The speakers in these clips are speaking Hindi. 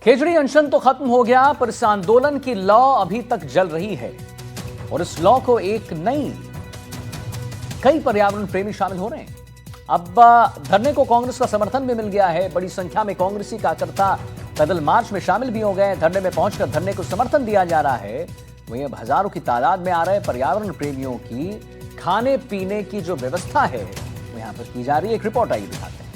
खेजड़ी अनशन तो खत्म हो गया, पर इस आंदोलन की लौ अभी तक जल रही है और इस लौ को एक नई कई पर्यावरण प्रेमी शामिल हो रहे हैं। अब धरने को कांग्रेस का समर्थन भी मिल गया है। बड़ी संख्या में कांग्रेसी कार्यकर्ता पैदल मार्च में शामिल भी हो गए। धरने में पहुंचकर धरने को समर्थन दिया जा रहा है। वहीं अब हजारों की तादाद में आ रहे पर्यावरण प्रेमियों की खाने पीने की जो व्यवस्था है वो यहां पर की जा रही है। एक रिपोर्ट आई दिखाते हैं।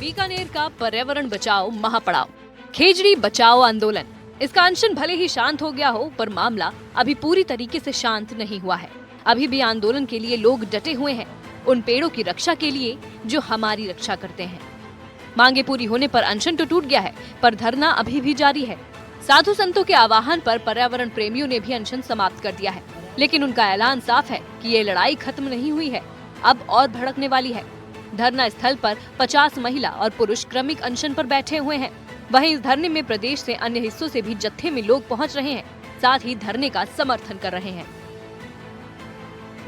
बीकानेर का पर्यावरण बचाओ महापड़ाव, खेजड़ी बचाओ आंदोलन। इसका अनशन भले ही शांत हो गया हो, पर मामला अभी पूरी तरीके से शांत नहीं हुआ है। अभी भी आंदोलन के लिए लोग डटे हुए हैं, उन पेड़ों की रक्षा के लिए जो हमारी रक्षा करते हैं। मांगे पूरी होने पर अनशन तो टूट गया है, पर धरना अभी भी जारी है। साधु संतों के आह्वान पर पर्यावरण प्रेमियों ने भी अनशन समाप्त कर दिया है, लेकिन उनका ऐलान साफ है कि ये लड़ाई खत्म नहीं हुई है, अब और भड़कने वाली है। धरना स्थल पर 50 महिला और पुरुष क्रमिक अनशन पर बैठे हुए हैं। वहीं इस धरने में प्रदेश से अन्य हिस्सों से भी जत्थे में लोग पहुंच रहे हैं, साथ ही धरने का समर्थन कर रहे हैं।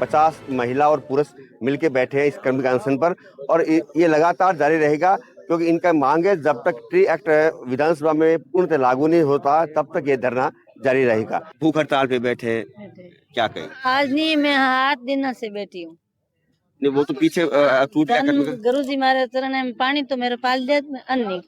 50 महिला और पुरुष मिलकर बैठे हैं इस क्रमिक अनशन पर और ये लगातार जारी रहेगा, क्योंकि इनका मांग है जब तक ट्री एक्ट विधानसभा में पूर्णतः लागू नहीं होता तब तक ये धरना जारी रहेगा। भूख हड़ताल पे बैठे हैं, क्या कहें? आज नहीं, मैं 8 दिन से बैठी हूँ। नहीं, वो तो पीछे टूट गया। गुरुजी मारे चरण में पानी तो मेरे पाल दे अन्नी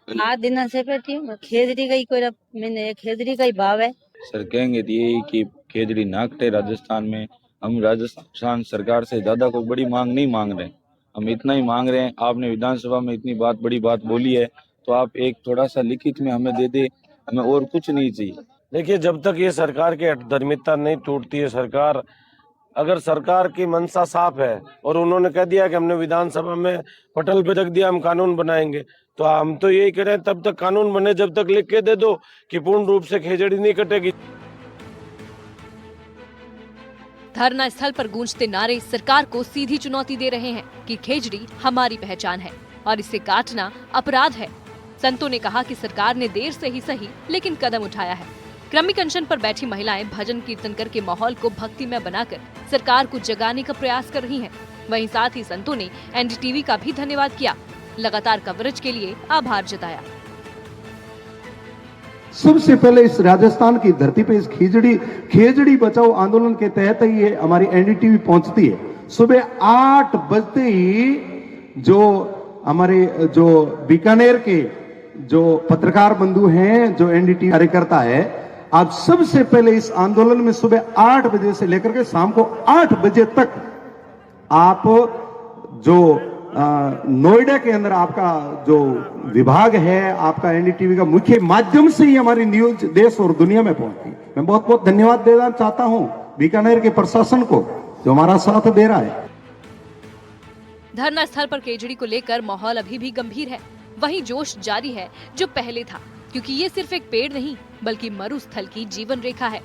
8 दिन से बैठी हूँ। खेजड़ी का ही कोई मैंने खेजड़ी का ही भाव है। सर कहेंगे तो यही कि खेजड़ी ना कटे राजस्थान में। हम राजस्थान सरकार से ज्यादा कोई बड़ी मांग नहीं मांग रहे, हम इतना ही मांग रहे हैं। आपने विधानसभा में इतनी बड़ी बात बोली है, तो आप एक थोड़ा सा लिखित में हमें दे दे, हमें और कुछ नहीं चाहिए। देखिए, जब तक ये सरकार की धार्मिकता नहीं टूटती है, अगर सरकार की मंशा साफ है और उन्होंने कह दिया कि हमने विधानसभा में पटल पे रख दिया, हम कानून बनाएंगे, तो हम तो यही कह रहे हैं तब तक कानून बने जब तक लिख के दे दो कि पूर्ण रूप से खेजड़ी नहीं कटेगी। धरना स्थल पर गूंजते नारे सरकार को सीधी चुनौती दे रहे हैं कि खेजड़ी हमारी पहचान है और इसे काटना अपराध है। संतों ने कहा कि सरकार ने देर से ही सही लेकिन कदम उठाया है। क्रमिक अनशन पर बैठी महिलाएं भजन कीर्तन करके माहौल को भक्तिमय बनाकर सरकार को जगाने का प्रयास कर रही हैं। वहीं साथ ही संतों ने एनडीटीवी का भी धन्यवाद किया, लगातार कवरेज के लिए आभार जताया। सबसे पहले इस राजस्थान की धरती पे इस खेजड़ी बचाओ आंदोलन के तहत ही ये हमारी एनडीटीवी पहुंचती है। सुबह 8 बजते ही जो हमारे जो बीकानेर के जो पत्रकार बंधु हैं, जो एनडीटीवी कार्यकर्ता है, आप सबसे पहले इस आंदोलन में सुबह 8 बजे से लेकर के शाम को 8 बजे तक आप जो नोएडा के अंदर आपका जो विभाग है, आपका एनडीटीवी का मुख्य माध्यम से ही हमारी न्यूज देश और दुनिया में पहुंचती। मैं बहुत बहुत धन्यवाद देना चाहता हूं बीकानेर के प्रशासन को जो हमारा साथ दे रहा है। धरना स्थल पर खेजड़ी को लेकर माहौल अभी भी गंभीर है। वहीं जोश जारी है जो पहले था, क्योंकि ये सिर्फ एक पेड़ नहीं बल्कि मरुस्थल की जीवन रेखा है।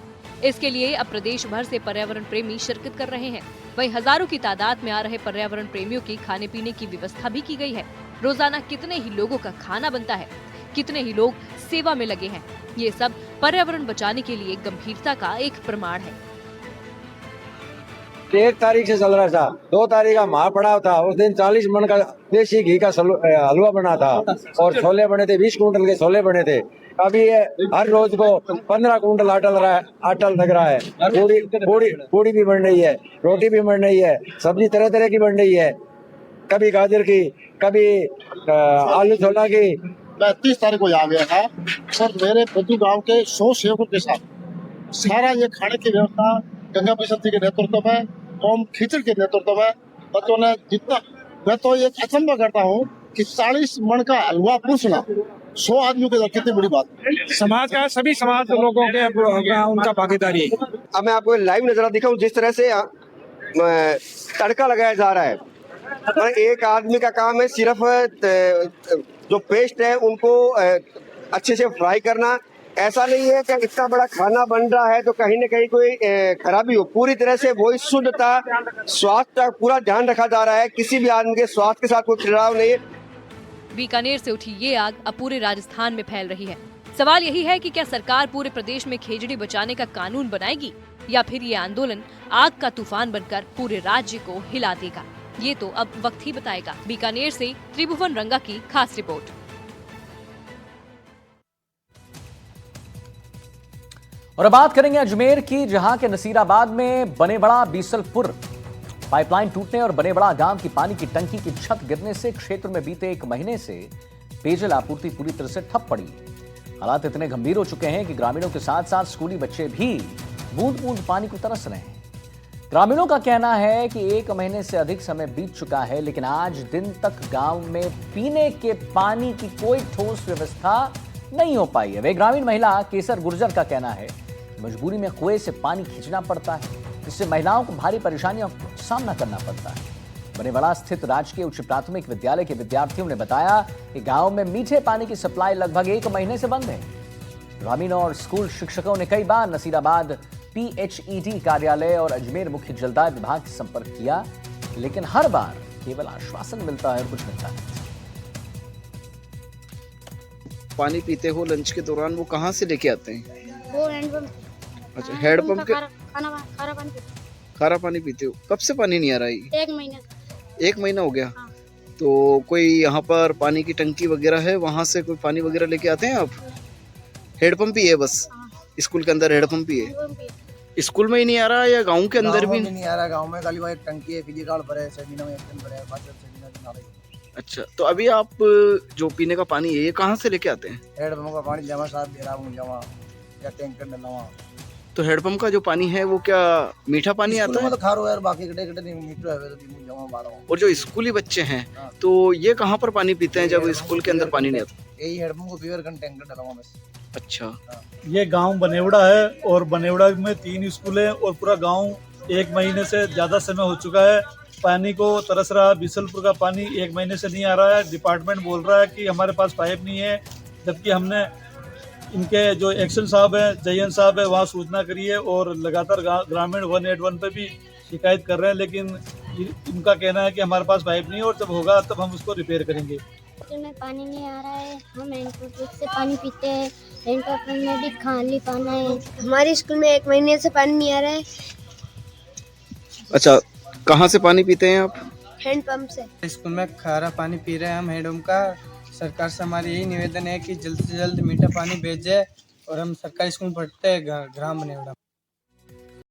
इसके लिए अब प्रदेश भर से पर्यावरण प्रेमी शिरकत कर रहे हैं। वहीं हजारों की तादाद में आ रहे पर्यावरण प्रेमियों की खाने पीने की व्यवस्था भी की गई है। रोजाना कितने ही लोगों का खाना बनता है, कितने ही लोग सेवा में लगे हैं। ये सब पर्यावरण बचाने के लिए गंभीरता का एक प्रमाण है। 1 तारीख से चल रहा था, 2 तारीख का महापड़ाव था। उस दिन 40 मन का देसी घी का हलवा बना था और छोले बने थे, 20 कुंटल के छोले बने थे। अभी ये हर रोज को 15 कुंटल आटा लग रहा है। पूड़ी भी बन रही है, रोटी भी बन रही है, सब्जी तरह तरह की बन रही है, कभी गाजर की, कभी आलू छोला की। मैं 30 तारीख को आ गया था और मेरे बद्दू गांव के 100 सेवकों के साथ सारा ये खाने की व्यवस्था गंगा प्रसाद जी के नेतृत्व में, ओम खिचड़ के नेतृत्व में बच्चों ने जितना, मैं तो ये अचंभा करता हूँ कि 40 मन का हलवा पूछना 100 आदमियों के कितनी बड़ी बात है। समाज का सभी समाज लोगों के उनका भागीदारी है। अब मैं आपको लाइव नजरा दिखाऊं जिस तरह से तड़का लगाया जा रहा है। एक आदमी का काम है सिर्फ जो पेस्ट है उनको अच्छे से फ्राई करना। ऐसा नहीं है कि इतना बड़ा खाना बन रहा है तो कहीं न कहीं कोई खराबी हो। पूरी तरह से वही शुद्धता, स्वास्थ्य का पूरा ध्यान रखा जा रहा है। किसी भी आदमी के स्वास्थ्य के साथ कोई खिलाव नहीं है। बीकानेर से उठी ये आग अब पूरे राजस्थान में फैल रही है। सवाल यही है कि क्या सरकार पूरे प्रदेश में खेजड़ी बचाने का कानून बनाएगी या फिर ये आंदोलन आग का तूफान बनकर पूरे राज्य को हिला देगा। ये तो अब वक्त ही बताएगा। बीकानेर से त्रिभुवन रंगा की खास रिपोर्ट। और अब बात करेंगे अजमेर की, जहां के नसीराबाद में बनेबड़ा बीसलपुर पाइपलाइन टूटने और बनेबड़ा गांव की पानी की टंकी की छत गिरने से क्षेत्र में बीते 1 महीने से पेयजल आपूर्ति पूरी तरह से ठप पड़ी है। हालात इतने गंभीर हो चुके हैं कि ग्रामीणों के साथ साथ स्कूली बच्चे भी बूंद बूंद पानी को तरस रहे हैं। ग्रामीणों का कहना है कि 1 महीने से अधिक समय बीत चुका है, लेकिन आज दिन तक गांव में पीने के पानी की कोई ठोस व्यवस्था नहीं हो पाई है। वे ग्रामीण महिला केसर गुर्जर का कहना है मजबूरी में कुएं से पानी खींचना पड़ता है, जिससे महिलाओं को भारी परेशानियों का सामना करना पड़ता है। बनेबड़ा स्थित राजकीय उच्च प्राथमिक विद्यालय के विद्यार्थियों ने बताया कि गांव में मीठे पानी की सप्लाई लगभग 1 महीने से बंद है। ग्रामीणों और स्कूल शिक्षकों ने कई बार नसीराबाद PHED कार्यालय और अजमेर मुख्य जलदाय विभाग से संपर्क किया, लेकिन हर बार केवल आश्वासन मिलता है और कुछ मिलता नहीं। पानी पीते हो लंच के दौरान, वो कहाँ से लेके आते हैं? वो हैंडपंप। अच्छा, हैंडपंप के खारा पानी पीते हो। कब से पानी नहीं आ रहा है? 1 महीना। 1 महीना हो गया। हाँ। तो कोई यहाँ पर पानी की टंकी वगैरह है, वहाँ से कोई पानी वगैरह लेके आते हैं आप? हेडपंप ही है बस? हाँ। स्कूल के अंदर हेडपंप ही है? स्कूल में ही नहीं आ रहा या गाँव के अंदर भी नहीं आ रहा? गाँव में खाली वहाँ एक टंकी है, फिजिकल पर है, सेमिना में 1 दिन पर है। अच्छा, तो अभी आप जो पीने का पानी है ये कहाँ से लेके आते हैं? हेडपंप का पानी जमा साथ दे रहा हूँ, जमा या टैंकर में लवा। तो हेडपंप का जो पानी है वो क्या मीठा पानी आता है? तो खारो यार, बाकी कटे नहीं मीठा है तो जमा बारह। और जो स्कूली बच्चे हैं तो ये कहाँ पर पानी पीते हैं जब स्कूल के अंदर पानी नहीं आता? यही हेडपंप को फीवर कर टैंकर डलवा बस। अच्छा, ये गांव बनेवड़ा है और बनेवड़ा में 3 स्कूल है और पूरा गांव 1 महीने से ज़्यादा समय हो चुका है पानी को तरस रहा। बीसलपुर का पानी 1 महीने से नहीं आ रहा है। डिपार्टमेंट बोल रहा है कि हमारे पास पाइप नहीं है, जबकि हमने इनके जो एक्शन साहब है, जयन साहब है, वहाँ सूचना करी है और लगातार ग्रामीण 181 पे भी शिकायत कर रहे हैं, लेकिन इनका कहना है कि हमारे पास पाइप नहीं है और जब होगा तब हम उसको रिपेयर करेंगे। में पानी नहीं आ रहा है, हम हैंडपंप से पानी पीते हैं। हैंडपंप में भी खाली पाना है। हमारे स्कूल में 1 महीने से पानी नहीं आ रहा है। अच्छा, कहाँ से पानी पीते हैं आप? हैंडपंप से। स्कूल में खारा पानी पी रहे हैं हम हैंडपंप का। सरकार से हमारी यही निवेदन है कि जल्द से जल्द मीठा पानी भेजे और हम सरकारी स्कूल पढ़ते हैं ग्राम बनेवड़ा।